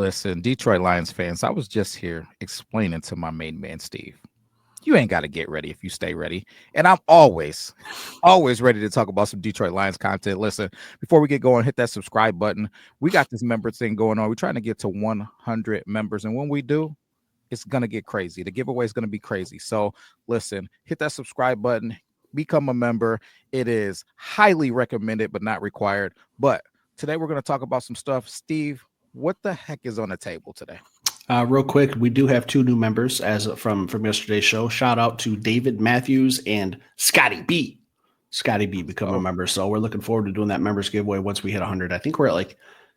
Listen, Detroit Lions fans, I was just here explaining to my main man, Steve. You ain't got to get ready if you stay ready. And I'm always ready to talk about some Detroit Lions content. Listen, before we get going, hit that subscribe button. We got this member thing going on. We're trying to get to 100 members. And when we do, it's going to get crazy. The giveaway is going to be crazy. So listen, hit that subscribe button, become a member. It is highly recommended, but not required. But today we're going to talk about some stuff. Steve, what the heck is on the table today? Real quick, we do have 2 new members as from yesterday's show. Shout out to David Matthews and Scotty B. Scotty B become a member. So we're looking forward to doing that members giveaway once we hit 100. I think we're at like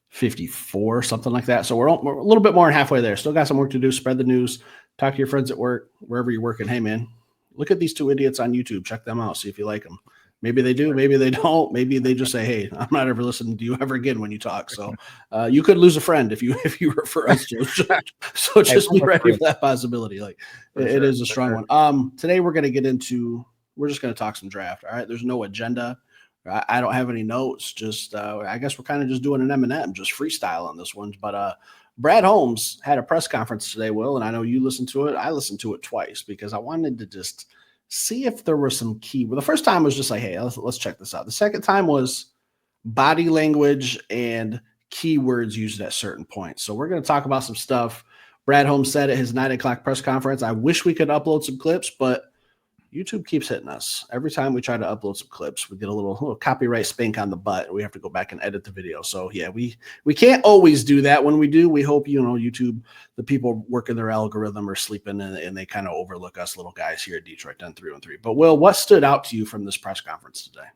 54, something like that. So we're a little bit more than halfway there. Still got some work to do. Spread the news. Talk to your friends at work, wherever you're working. Hey, man, look at these 2 idiots on YouTube. Check them out. See if you like them. Maybe they do. Maybe they don't. Maybe they just say, "Hey, I'm not ever listening to you ever again when you talk." So you could lose a friend if you refer us to. So just be ready for that possibility. Like it is a strong one. Today we're going to get into. We're just going to talk some draft. All right. There's no agenda. I don't have any notes. Just I guess we're kind of just doing an M&M, just freestyle on this one. But Brad Holmes had a press conference today, Will, and I know you listened to it. I listened to it twice because I wanted to just see if there were some key. Well, the first time was just like, hey, let's check this out. The second time was body language and keywords used at certain points. So we're going to talk about some stuff Brad Holmes said at his 9:00 press conference. I wish we could upload some clips, but YouTube keeps hitting us. Every time we try to upload some clips, we get a little copyright spank on the butt. We have to go back and edit the video. So yeah, we can't always do that. When we do, we hope, YouTube, the people working their algorithm are sleeping and they kind of overlook us little guys here at Detroit 10-3-1-3. But Will, what stood out to you from this press conference today?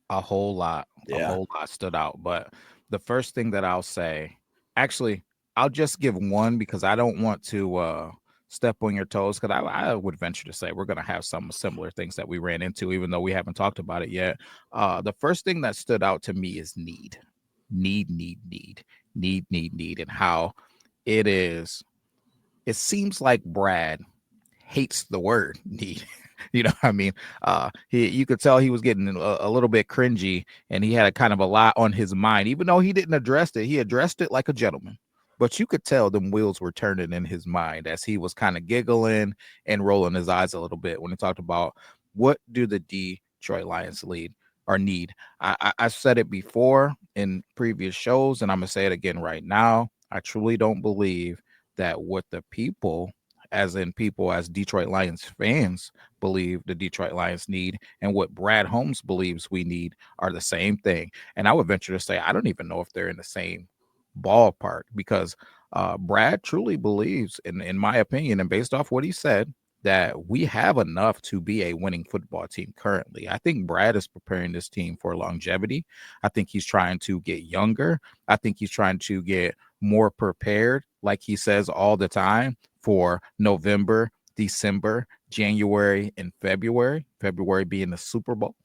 A whole lot. A whole lot stood out. But the first thing that I'll say, actually, I'll just give one because I don't want to step on your toes, because I would venture to say we're going to have some similar things that we ran into, even though we haven't talked about it yet. The first thing that stood out to me is need, and how it is. It seems like Brad hates the word need. You know what I mean? You could tell he was getting a little bit cringy, and he had a kind of a lot on his mind, even though he didn't address it. He addressed it like a gentleman. But you could tell them wheels were turning in his mind as he was kind of giggling and rolling his eyes a little bit when he talked about what do the Detroit Lions need. I've said it before in previous shows, and I'm going to say it again right now. I truly don't believe that what the people, as Detroit Lions fans, believe the Detroit Lions need and what Brad Holmes believes we need are the same thing. And I would venture to say I don't even know if they're in the same ballpark, because Brad truly believes, in my opinion, and based off what he said, that we have enough to be a winning football team currently. I think Brad is preparing this team for longevity. I think he's trying to get younger. I think he's trying to get more prepared, like he says all the time, for November, December, January, and February. February being the Super Bowl,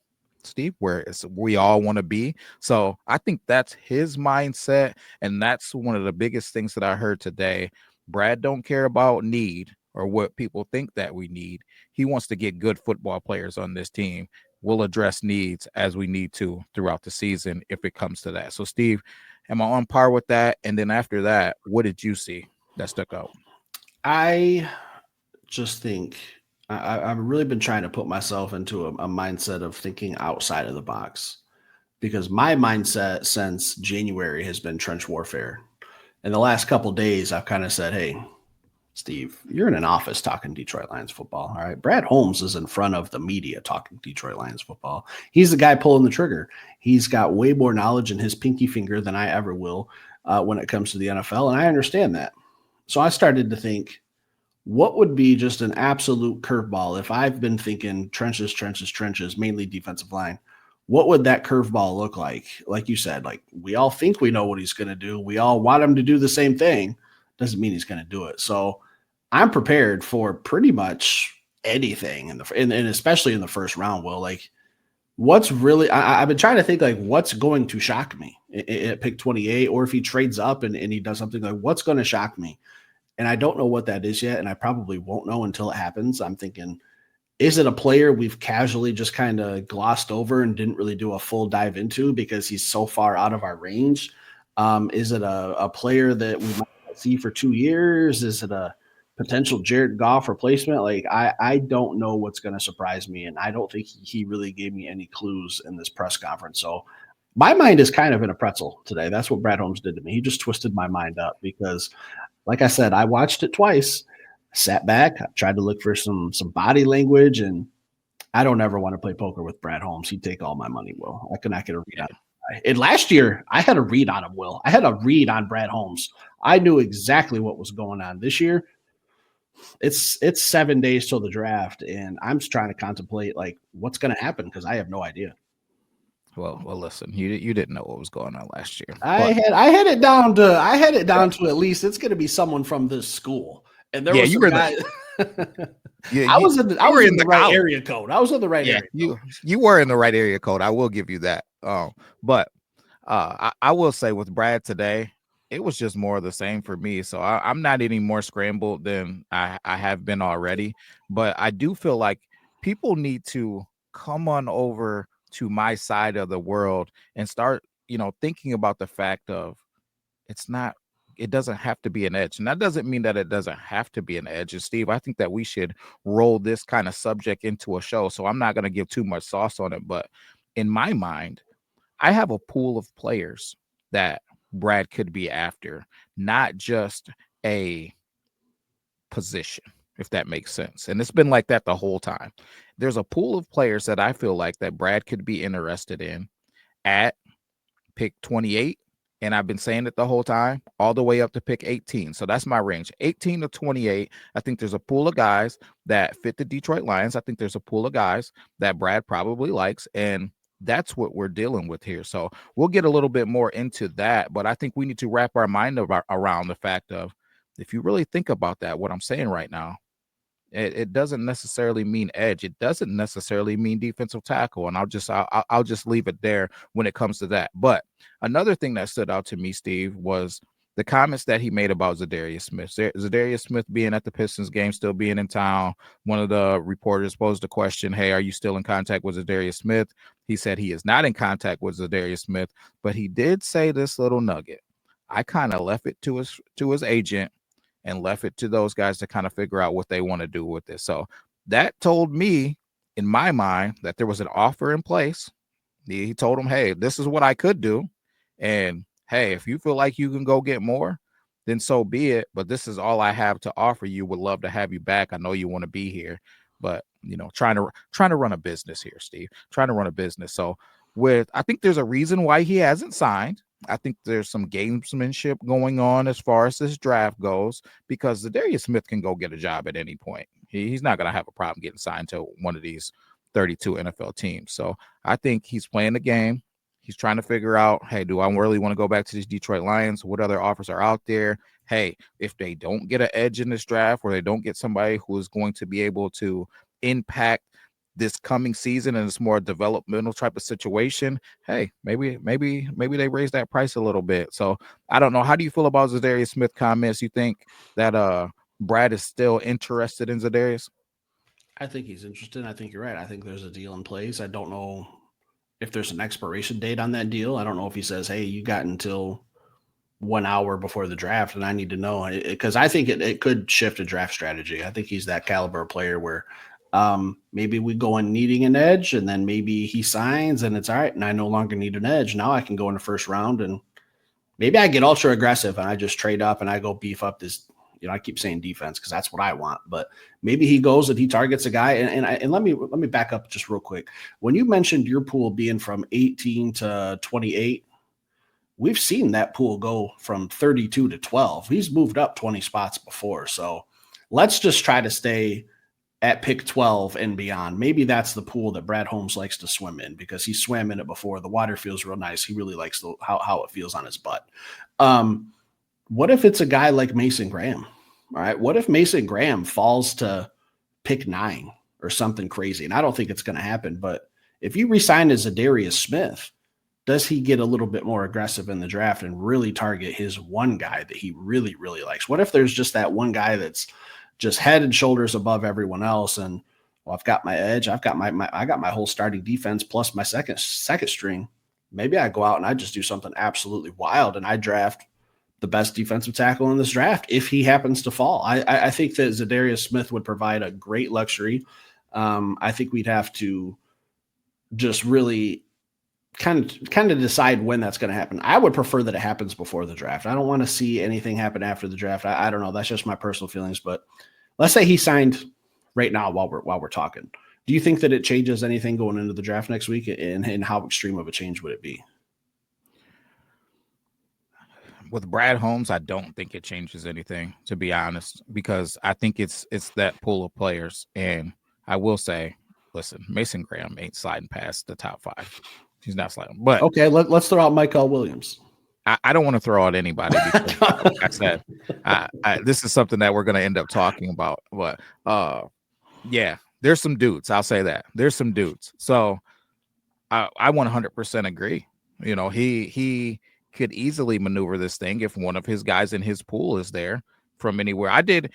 Steve, where we all want to be. So I think that's his mindset, and that's one of the biggest things that I heard today. Brad don't care about need or what people think that we need. He wants to get good football players on this team. We'll address needs as we need to throughout the season if it comes to that. So, Steve, am I on par with that? And then after that, what did you see that stuck out? I just think I've really been trying to put myself into a mindset of thinking outside of the box, because my mindset since January has been trench warfare. In the last couple of days, I've kind of said, hey, Steve, you're in an office talking Detroit Lions football. All right. Brad Holmes is in front of the media talking Detroit Lions football. He's the guy pulling the trigger. He's got way more knowledge in his pinky finger than I ever will when it comes to the NFL. And I understand that. So I started to think, what would be just an absolute curveball if I've been thinking trenches, mainly defensive line? What would that curveball look like? Like you said, like we all think we know what he's going to do. We all want him to do the same thing. Doesn't mean he's going to do it. So I'm prepared for pretty much anything and especially in the first round. Will, like, what's really? I've been trying to think like what's going to shock me at pick 28, or if he trades up and he does something, like what's going to shock me. And I don't know what that is yet, and I probably won't know until it happens. I'm thinking, is it a player we've casually just kind of glossed over and didn't really do a full dive into because he's so far out of our range? Is it a player that we might see for 2 years? Is it a potential Jared Goff replacement? Like, I don't know what's going to surprise me, and I don't think he really gave me any clues in this press conference. So my mind is kind of in a pretzel today. That's what Brad Holmes did to me. He just twisted my mind up because, like I said, I watched it twice, sat back, I tried to look for some body language, and I don't ever want to play poker with Brad Holmes. He'd take all my money, Will. I could not get a read on him. And last year, I had a read on him, Will. I had a read on Brad Holmes. I knew exactly what was going on. This year, it's 7 days till the draft, and I'm just trying to contemplate like what's going to happen because I have no idea. Well, listen, you didn't know what was going on last year, I but had I had it down to I had it down to at least it's going to be someone from this school, and there yeah, was you some were guy. yeah, I was in the, I you were was in in the the right college. area code. I was in the right Yeah, area code. you were in the right area code. I will give you that. But I will say with Brad today, it was just more of the same for me. So I'm not any more scrambled than I have been already. But I do feel like people need to come on over to my side of the world and start, thinking about the fact of it's not it doesn't have to be an edge. And that doesn't mean that it doesn't have to be an edge. And Steve, I think that we should roll this kind of subject into a show. So I'm not going to give too much sauce on it, but in my mind, I have a pool of players that Brad could be after, not just a position, if that makes sense. And it's been like that the whole time. There's a pool of players that I feel like that Brad could be interested in at pick 28. And I've been saying it the whole time, all the way up to pick 18. So that's my range, 18 to 28. I think there's a pool of guys that fit the Detroit Lions. I think there's a pool of guys that Brad probably likes. And that's what we're dealing with here. So we'll get a little bit more into that. But I think we need to wrap our mind around the fact of, if you really think about that, what I'm saying right now, it doesn't necessarily mean edge. It doesn't necessarily mean defensive tackle. And I'll just leave it there when it comes to that. But another thing that stood out to me, Steve, was the comments that he made about Za'Darius Smith. Za'Darius Smith being at the Pistons game, still being in town. One of the reporters posed the question, hey, are you still in contact with Za'Darius Smith? He said he is not in contact with Za'Darius Smith, but he did say this little nugget. I kind of left it to his agent and left it to those guys to kind of figure out what they want to do with this. So that told me in my mind that there was an offer in place. He told him, hey, this is what I could do. And hey, if you feel like you can go get more, then so be it. But this is all I have to offer you. Would love to have you back. I know you want to be here, but trying to run a business here, Steve, trying to run a business. So I think there's a reason why he hasn't signed. I think there's some gamesmanship going on as far as this draft goes, because Za'Darius Smith can go get a job at any point. He's not going to have a problem getting signed to one of these 32 NFL teams. So I think he's playing the game. He's trying to figure out, hey, do I really want to go back to these Detroit Lions? What other offers are out there? Hey, if they don't get an edge in this draft, or they don't get somebody who is going to be able to impact this coming season and it's more developmental type of situation, hey, maybe they raise that price a little bit. So I don't know. How do you feel about Za'Darius Smith comments? You think that Brad is still interested in Za'Darius? I think he's interested. I think you're right. I think there's a deal in place. I don't know if there's an expiration date on that deal. I don't know if he says, hey, you got until 1 hour before the draft, and I need to know, because I think it could shift a draft strategy. I think he's that caliber of player where maybe we go in needing an edge, and then maybe he signs and it's all right, and I no longer need an edge. Now I can go in the first round, and maybe I get ultra aggressive and I just trade up and I go beef up this. I keep saying defense because that's what I want, but maybe he goes and he targets a guy. And let me back up just real quick. When you mentioned your pool being from 18 to 28, we've seen that pool go from 32 to 12. He's moved up 20 spots before. So let's just try to stay at pick 12 and beyond. Maybe that's the pool that Brad Holmes likes to swim in because he swam in it before. The water feels real nice. He really likes how it feels on his butt. What if it's a guy like Mason Graham? All right. What if Mason Graham falls to pick 9 or something crazy? And I don't think it's going to happen, but if you resign as Za'Darius Smith, does he get a little bit more aggressive in the draft and really target his one guy that he really, really likes? What if there's just that one guy that's just head and shoulders above everyone else? And well, I've got my edge. I've got I got my whole starting defense plus my second string. Maybe I go out and I just do something absolutely wild and I draft the best defensive tackle in this draft if he happens to fall. I think that Za'Darius Smith would provide a great luxury. I think we'd have to just really kind of decide when that's going to happen. I would prefer that it happens before the draft. I don't want to see anything happen after the draft. I don't know. That's just my personal feelings. But let's say he signed right now while we're talking. Do you think that it changes anything going into the draft next week, and how extreme of a change would it be? With Brad Holmes, I don't think it changes anything, to be honest, because I think it's that pool of players. And I will say, listen, Mason Graham ain't sliding past the top 5. He's not sliding. But okay, let's throw out Michael Williams. I don't want to throw out anybody because, like I said, this is something that we're going to end up talking about. But yeah, there's some dudes. I'll say that there's some dudes. So I 100% agree. You know, he could easily maneuver this thing if one of his guys in his pool is there from anywhere. I did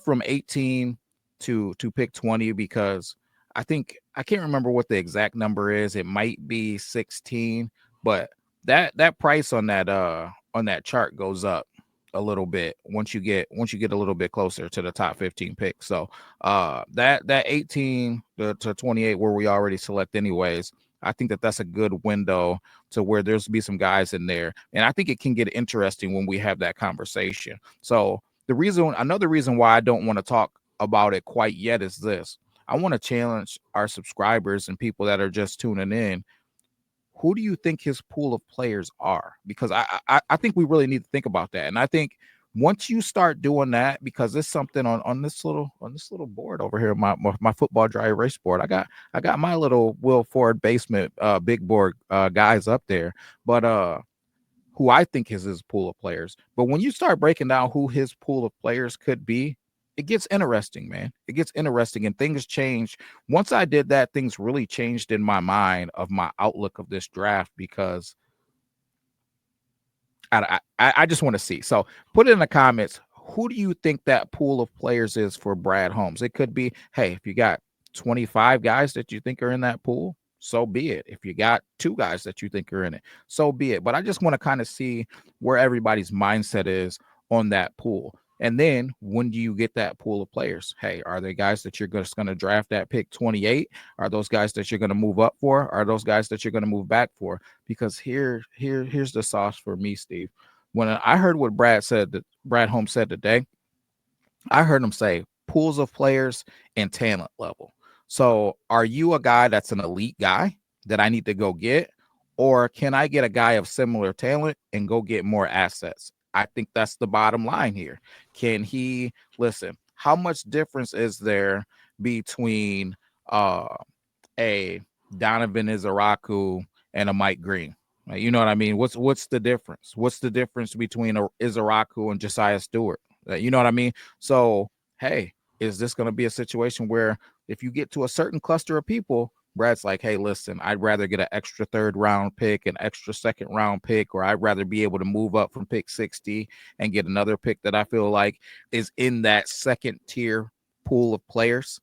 from 18 to pick 20 because I think I can't remember what the exact number is. It might be 16, but that price on that chart goes up a little bit once you get a little bit closer to the top 15 picks. So that 18 to 28 where we already select anyways, I think that's a good window to where there's be some guys in there. And I think it can get interesting when we have that conversation. So another reason why I don't want to talk about it quite yet is this. I want to challenge our subscribers and people that are just tuning in. Who do you think his pool of players are? Because I think we really need to think about that. And I think once you start doing that, because there's something on this little board over here, my football dry erase board. I got my little Will Ford basement big board guys up there, but who I think is his pool of players. But when you start breaking down who his pool of players could be, it gets interesting, man. It gets interesting and things change. Once I did that, things really changed in my mind of my outlook of this draft because I just want to see. So put it in the comments. Who do you think that pool of players is for Brad Holmes? It could be, hey, if you got 25 guys that you think are in that pool, so be it. If you got 2 guys that you think are in it, so be it. But I just want to kind of see where everybody's mindset is on that pool. And then when do you get that pool of players? Hey, are they guys that you're just going to draft at pick 28? Are those guys that you're going to move up for? Are those guys that you're going to move back for? Because here's the sauce for me, Steve. When I heard what Brad Holmes said today, I heard him say pools of players and talent level. So are you a guy that's an elite guy that I need to go get? Or can I get a guy of similar talent and go get more assets? I think that's the bottom line here. Can he listen? How much difference is there between a Donovan Izaraku and a Mike Green? You know what I mean? What's the difference? What's the difference between a Izaraku and Josiah Stewart? You know what I mean? So, hey, is this going to be a situation where if you get to a certain cluster of people, Brad's like, hey, listen, I'd rather get an extra 3rd round pick, an extra 2nd round pick, or I'd rather be able to move up from pick 60 and get another pick that I feel like is in that 2nd tier pool of players.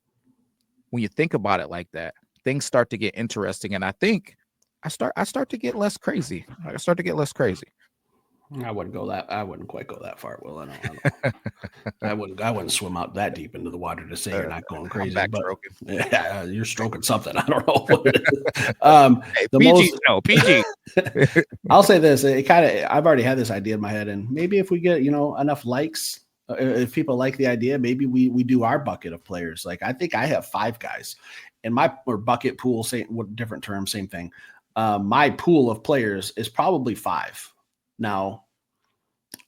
When you think about it like that, things start to get interesting. And I think I start to get less crazy. I start to get less crazy. I wouldn't quite go that far. Well, I wouldn't swim out that deep into the water to say you're not going crazy. But yeah, you're stroking something. I don't know what it is. PG. I'll say this. I've already had this idea in my head, and maybe if we get enough likes, if people like the idea, maybe we do our bucket of players. Like I think I have 5 guys, and or bucket pool, different term, same thing. My pool of players is probably 5. Now,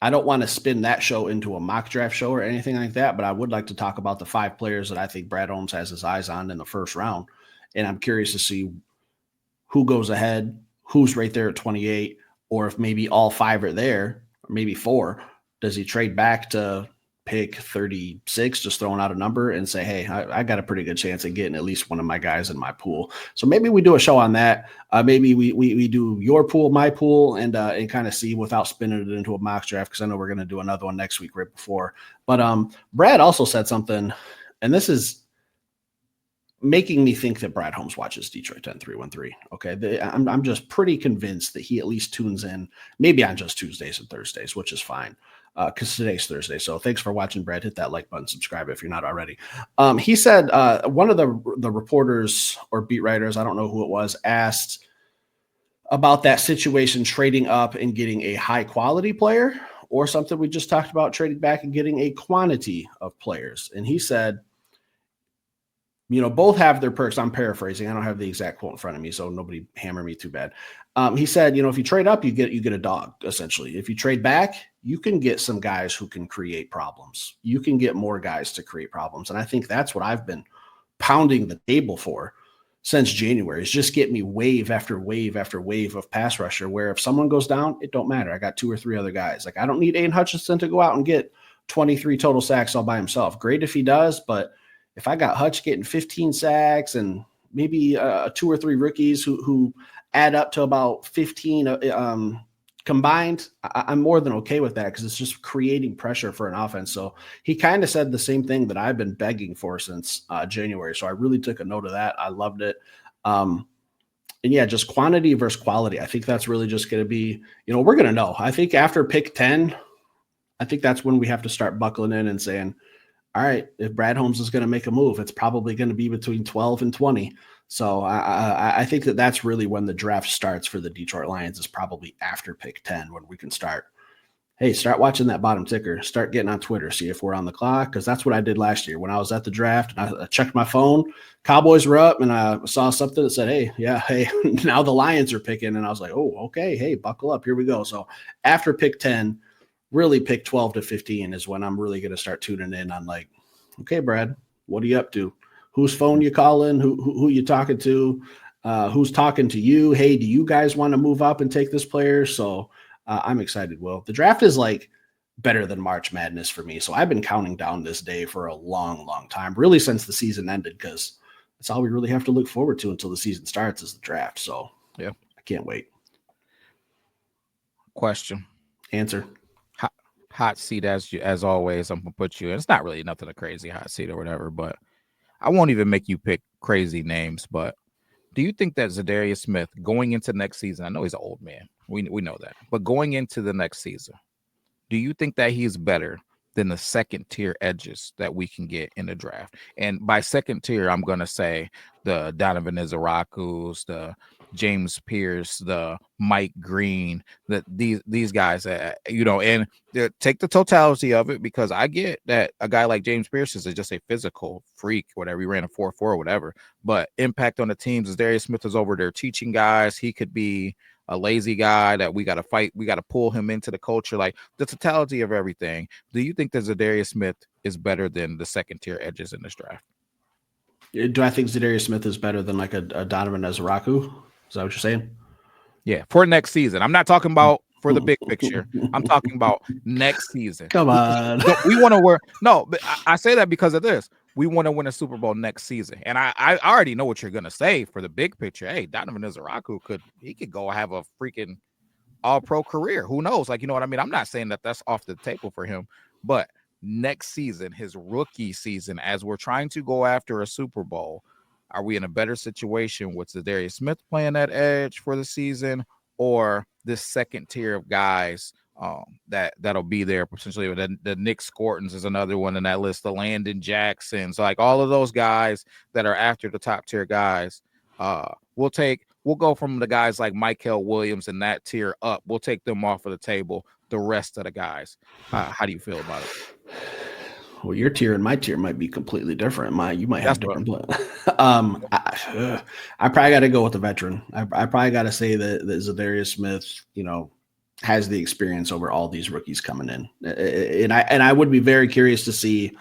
I don't want to spin that show into a mock draft show or anything like that, but I would like to talk about the 5 players that I think Brad Holmes has his eyes on in the 1st round. And I'm curious to see who goes ahead, who's right there at 28, or if maybe all 5 are there, or maybe 4. Does he trade back to pick 36, just throwing out a number and say, hey, I got a pretty good chance of getting at least one of my guys in my pool. So maybe we do a show on that. Maybe we do your pool, my pool, and kind of see without spinning it into a mock draft, because I know we're going to do another one next week right before. But Brad also said something, and this is making me think that Brad Holmes watches Detroit 10-3-1-3. Okay. I'm just pretty convinced that he at least tunes in maybe on just Tuesdays and Thursdays, which is fine. Because today's Thursday. So thanks for watching, Brad. Hit that like button, subscribe if you're not already. He said one of the reporters or beat writers, I don't know who it was, asked about that situation, trading up and getting a high quality player, or something we just talked about, trading back and getting a quantity of players. And he said, both have their perks. I'm paraphrasing. I don't have the exact quote in front of me, so nobody hammer me too bad. He said, if you trade up, you get a dog, essentially. If you trade back, you can get some guys who can create problems. You can get more guys to create problems. And I think that's what I've been pounding the table for since January, is just get me wave after wave after wave of pass rusher, where if someone goes down, it don't matter. I got 2 or 3 other guys. Like, I don't need Aiden Hutchinson to go out and get 23 total sacks all by himself. Great if he does, but if I got Hutch getting 15 sacks and maybe 2 or 3 rookies who add up to about 15 combined, I'm more than okay with that, because it's just creating pressure for an offense. So he kind of said the same thing that I've been begging for since January. So I really took a note of that. I loved it. And yeah, just quantity versus quality. I think that's really just going to be, we're going to know. I think after pick 10, I think that's when we have to start buckling in and saying, all right, if Brad Holmes is going to make a move, it's probably going to be between 12 and 20. So I think that's really when the draft starts for the Detroit Lions, is probably after pick 10, when we can start watching that bottom ticker, start getting on Twitter, see if we're on the clock. Because that's what I did last year when I was at the draft and I checked my phone. Cowboys were up and I saw something that said, hey, now the Lions are picking. And I was like, oh, okay, hey, buckle up. Here we go. So after pick 10, really pick 12 to 15 is when I'm really going to start tuning in on, like, okay, Brad, what are you up to? Whose phone you calling? Who you talking to? Who's talking to you? Hey, do you guys want to move up and take this player? So I'm excited. Will, the draft is like better than March Madness for me. So I've been counting down this day for a long, long time, really since the season ended, because that's all we really have to look forward to until the season starts, is the draft. So yeah, I can't wait. Question. Answer. Hot seat as always. I'm gonna put you in. It's not really nothing a crazy hot seat or whatever, but I won't even make you pick crazy names. But do you think that Za'Darius Smith going into next season? I know he's an old man. We know that, but going into the next season, do you think that he's better than the second tier edges that we can get in the draft? And by second tier, I'm gonna say the Donovan Izarakus, the James Pierce, the Mike Green, that these guys, and take the totality of it, because I get that a guy like James Pierce is just a physical freak, whatever. He ran a 4.4 or whatever, but impact on the teams. As Darius Smith is over there teaching guys, he could be a lazy guy that we got to fight. We got to pull him into the culture, like the totality of everything. Do you think that Za'Darius Smith is better than the second tier edges in this draft? Do I think Za'Darius Smith is better than like a Donovan Izaraku? Is that what you're saying? Yeah, for next season. I'm not talking about for the big picture. I'm talking about next season. Come on. We want to wear but I say that because of this. We want to win a Super Bowl next season. And I already know what you're gonna say for the big picture. Hey, Donovan Izaraku could go have a freaking all-pro career. Who knows? Like, you know what I mean? I'm not saying that that's off the table for him, but next season, his rookie season, as we're trying to go after a Super Bowl, are we in a better situation with Za'Darius Smith playing that edge for the season, or this second tier of guys that'll be there potentially? The Nick Scortons is another one in that list, the Landon Jacksons, like all of those guys that are after the top tier guys. We'll go from the guys like Michael Williams and that tier up. We'll take them off of the table. The rest of the guys, how do you feel about it? Well, your tier and my tier might be completely different. You might have different blood. I probably got to go with the veteran. I probably got to say that Za'Darius Smith, has the experience over all these rookies coming in. And I would be very curious to see.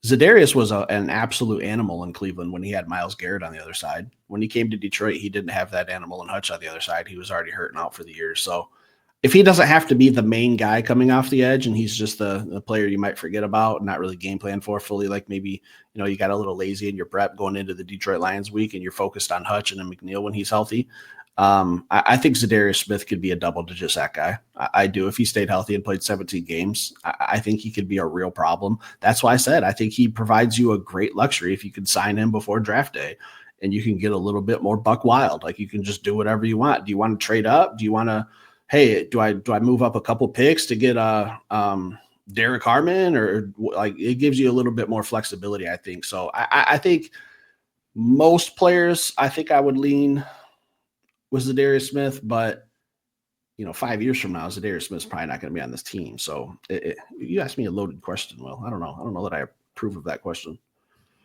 Za'Darius was an absolute animal in Cleveland when he had Myles Garrett on the other side. When he came to Detroit, he didn't have that animal in Hutch on the other side. He was already hurting out for the year. So if he doesn't have to be the main guy coming off the edge, and he's just the player you might forget about and not really game plan for fully, like maybe, you got a little lazy in your prep going into the Detroit Lions week and you're focused on Hutch and McNeil when he's healthy, I think Za'Darius Smith could be a double-digit sack guy. I do. If he stayed healthy and played 17 games, I think he could be a real problem. That's why I said I think he provides you a great luxury if you can sign him before draft day, and you can get a little bit more buck wild. Like you can just do whatever you want. Do you want to trade up? Do you want to? Hey, do I move up a couple picks to get Derek Harmon, or like it gives you a little bit more flexibility? I think so. I think most players, I think I would lean was Za'Darius Smith, but 5 years from now, Za'Darius Smith's probably not going to be on this team. So you asked me a loaded question. Well, I don't know. I don't know that I approve of that question.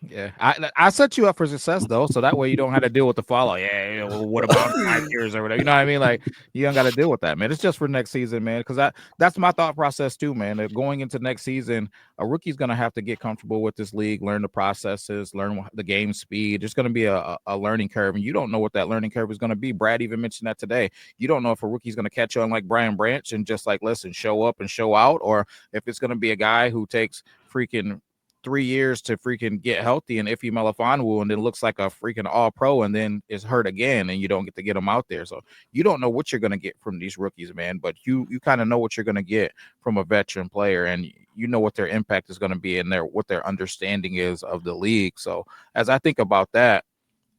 Yeah, I set you up for success though, so that way you don't have to deal with the follow. Yeah, well, what about 5 years or whatever? You know what I mean? Like you don't got to deal with that, man. It's just for next season, man. Because that's my thought process too, man. Going into next season, a rookie's gonna have to get comfortable with this league, learn the processes, learn the game speed. There's gonna be a learning curve, and you don't know what that learning curve is gonna be. Brad even mentioned that today. You don't know if a rookie's gonna catch on like Brian Branch and just like listen, show up and show out, or if it's gonna be a guy who takes freaking 3 years to freaking get healthy and Iffy Melifonwu and then looks like a freaking all pro and then is hurt again and you don't get to get him out there. So you don't know what you're going to get from these rookies, man, but you kind of know what you're going to get from a veteran player and you know what their impact is going to be and what their understanding is of the league. So as I think about that,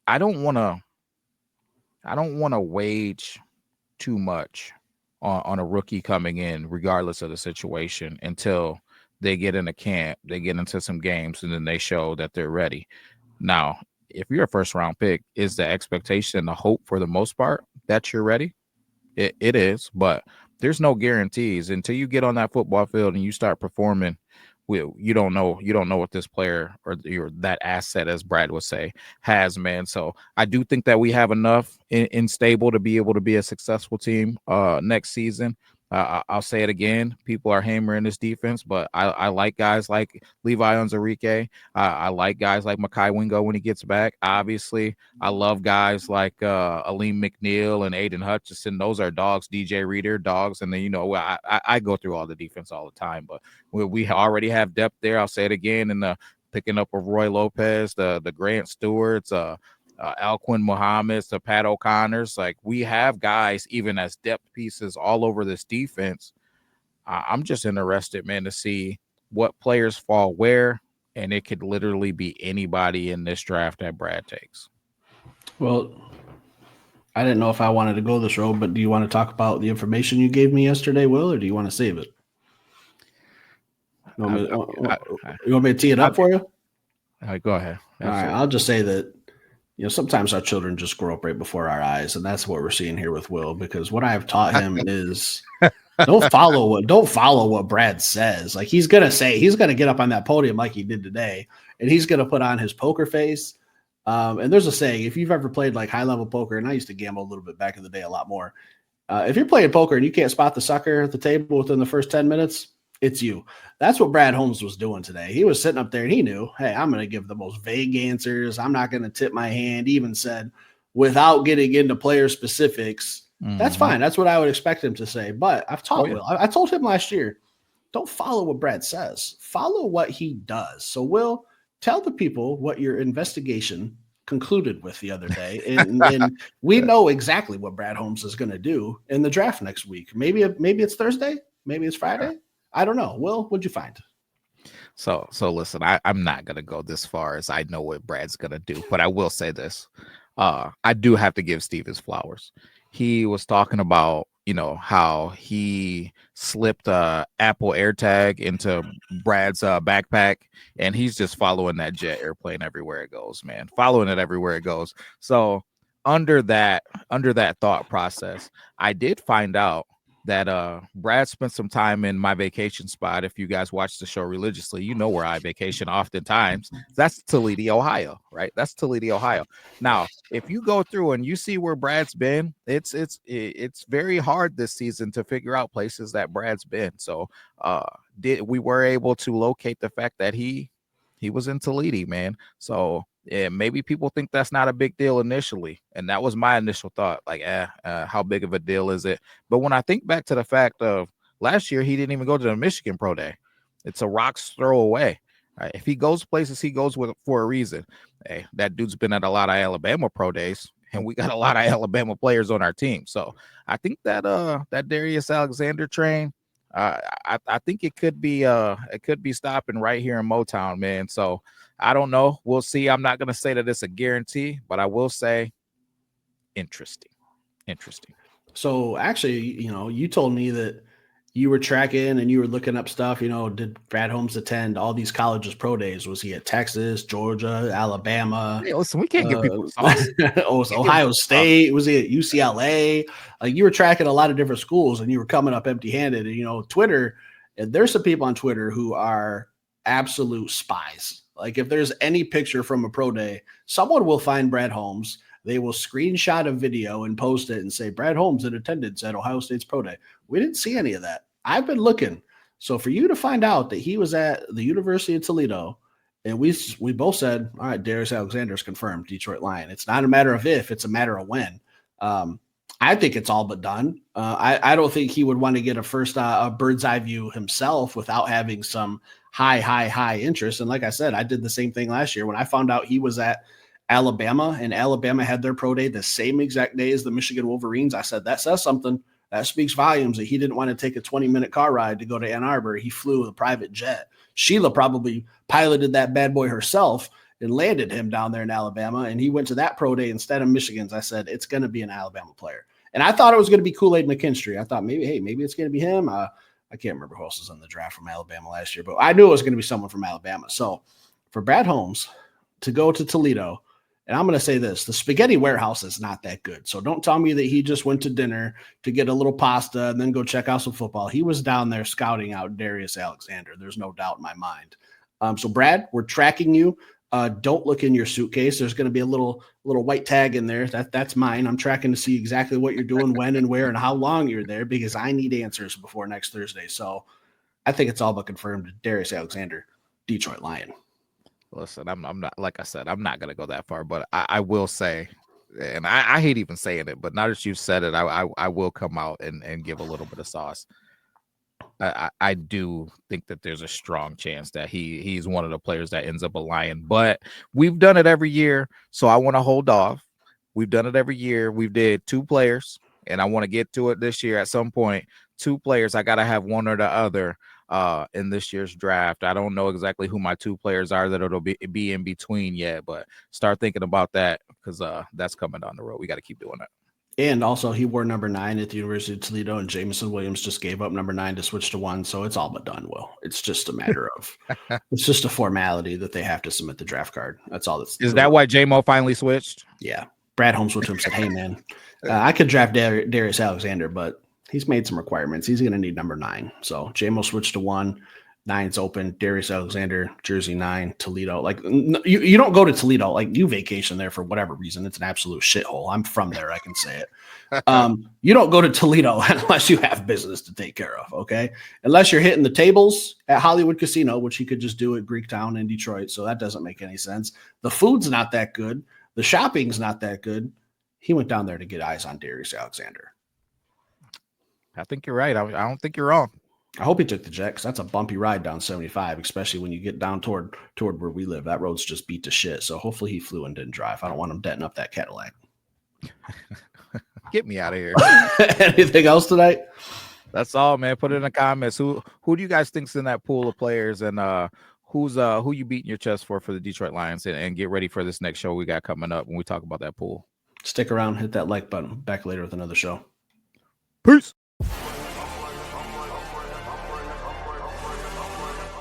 I don't want to wage too much on a rookie coming in, regardless of the situation, until they get in a camp, they get into some games, and then they show that they're ready. Now, if you're a first round pick, is the expectation and the hope for the most part that you're ready? It is, but there's no guarantees until you get on that football field and you start performing. You don't know what this player or that asset, as Brad would say, has, man. So I do think that we have enough in stable to be able to be a successful team next season. I'll say it again. People are hammering this defense, but I like guys like Levi Onwuzurike. I like guys like Mekhi Wingo when he gets back. Obviously, I love guys like Aleem McNeil and Aiden Hutchinson. Those are dogs. DJ Reader, dogs. And then, I go through all the defense all the time, but we already have depth there. I'll say it again in the picking up of Roy Lopez, the Grant Stewarts, Alquin Muhammad's, the Pat O'Connors. Like we have guys even as depth pieces all over this defense. I'm just interested, man, to see what players fall where, and it could literally be anybody in this draft that Brad takes. Well, I didn't know if I wanted to go this road, but do you want to talk about the information you gave me yesterday, Will, or do you want to save it? You want me to tee it up for you? All right, go ahead. All right, I'll just say that sometimes our children just grow up right before our eyes, and that's what we're seeing here with Will. Because what I have taught him is don't follow what Brad says. Like he's gonna get up on that podium like he did today, and he's gonna put on his poker face. And there's a saying: if you've ever played like high level poker, and I used to gamble a little bit back in the day, a lot more. If you're playing poker and you can't spot the sucker at the table within the first 10 minutes, it's you. That's what Brad Holmes was doing today. He was sitting up there and he knew, hey, I'm going to give the most vague answers. I'm not going to tip my hand. He even said, without getting into player specifics, that's fine. That's what I would expect him to say. But I've taught Will. I told him last year, don't follow what Brad says. Follow what he does. So Will, tell the people what your investigation concluded with the other day. And we know exactly what Brad Holmes is going to do in the draft next week. Maybe it's Thursday. Maybe it's Friday. I don't know. Will, what'd you find? So listen, I'm not gonna go this far as I know what Brad's gonna do, but I will say this. I do have to give Steve his flowers. He was talking about, how he slipped Apple AirTag into Brad's backpack, and he's just following that jet airplane everywhere it goes, man. Following it everywhere it goes. So under that thought process, I did find out that Brad spent some time in my vacation spot. If you guys watch the show religiously, you know where I vacation oftentimes. That's Toledo, Ohio, right? That's Toledo, Ohio. Now, if you go through and you see where Brad's been, it's very hard this season to figure out places that Brad's been. So we were able to locate the fact that he was in Toledo, man. So yeah, maybe people think that's not a big deal initially. And that was my initial thought, like, how big of a deal is it? But when I think back to the fact of last year, he didn't even go to the Michigan Pro Day. It's a rock's throw away. Right? If he goes places, he goes for a reason. Hey, that dude's been at a lot of Alabama Pro Days. and we got a lot of Alabama players on our team. So I think that that Darius Alexander train, I think it could be stopping right here in Motown, man. So I don't know. We'll see. I'm not gonna say that it's a guarantee, but I will say interesting. Interesting. So actually, you told me that you were tracking and you were looking up stuff. Did Brad Holmes attend all these colleges pro days? Was he at Texas, Georgia, Alabama? Hey, listen, we can't give people sauce. Oh, was Ohio State? Was he at UCLA? Like you were tracking a lot of different schools and you were coming up empty handed. And Twitter, and there's some people on Twitter who are absolute spies. Like if there's any picture from a pro day, someone will find Brad Holmes. They will screenshot a video and post it and say, Brad Holmes in attendance at Ohio State's pro day. We didn't see any of that. I've been looking. So for you to find out that he was at the University of Toledo, and we both said, all right, Darius Alexander is confirmed, Detroit Lion. It's not a matter of if, it's a matter of when. I think it's all but done. I don't think he would want to get a bird's eye view himself without having some high interest. And like I said, I did the same thing last year when I found out he was at Alabama, and Alabama had their pro day the same exact day as the Michigan Wolverines. I said, that says something. That speaks volumes that he didn't want to take a 20-minute car ride to go to Ann Arbor. He flew with a private jet. Sheila probably piloted that bad boy herself and landed him down there in Alabama, and he went to that pro day instead of Michigan's. I said, it's going to be an Alabama player. And I thought it was going to be Kool-Aid McKinstry. I thought maybe it's going to be him. I can't remember who else was in the draft from Alabama last year, but I knew it was going to be someone from Alabama. So for Brad Holmes to go to Toledo, and I'm going to say this, the spaghetti warehouse is not that good. So don't tell me that he just went to dinner to get a little pasta and then go check out some football. He was down there scouting out Darius Alexander. There's no doubt in my mind. So Brad, we're tracking you. Don't look in your suitcase. There's going to be a little white tag in there. That's mine. I'm tracking to see exactly what you're doing, when and where and how long you're there, because I need answers before next Thursday. So I think it's all but confirmed. Darius Alexander, Detroit Lion. Listen, I'm not, like I said, I'm not gonna go that far, but I will say, and I hate even saying it, but now that you've said it, I will come out and give a little bit of sauce. I do think that there's a strong chance that he's one of the players that ends up a Lion, but we've done it every year, so I want to hold off. We've done it every year. We've did 2 players, and I want to get to it this year at some point. 2 players. I gotta have one or the other in this year's draft. I don't know exactly who my 2 players are that it'll be in between yet, but start thinking about that because that's coming down the road. We got to keep doing that. And also, he wore number 9 at the University of Toledo, and Jameson Williams just gave up number 9 to switch to 1. So it's all but done, Will. It's just a matter of it's just a formality that they have to submit the draft card. That's all. Is that why J-Mo finally switched? Yeah. Brad Holmes went to him and said, hey, man, I could draft Darius Alexander, but he's made some requirements. He's going to need number 9. So J-Mo switched to 1. 9's open. Darius Alexander, jersey 9, Toledo. Like you don't go to Toledo. Like you vacation there for whatever reason. It's an absolute shithole. I'm from there. I can say it. You don't go to Toledo unless you have business to take care of. Okay. Unless you're hitting the tables at Hollywood Casino, which he could just do at Greektown in Detroit. So that doesn't make any sense. The food's not that good. The shopping's not that good. He went down there to get eyes on Darius Alexander. I think you're right. I don't think you're wrong. I hope he took the jet because that's a bumpy ride down 75, especially when you get down toward where we live. That road's just beat to shit. So hopefully he flew and didn't drive. I don't want him denting up that Cadillac. Get me out of here. Anything else tonight? That's all, man. Put it in the comments. Who do you guys think's in that pool of players, and who you beating your chest for the Detroit Lions, and get ready for this next show we got coming up when we talk about that pool. Stick around, hit that like button. Back later with another show. Peace.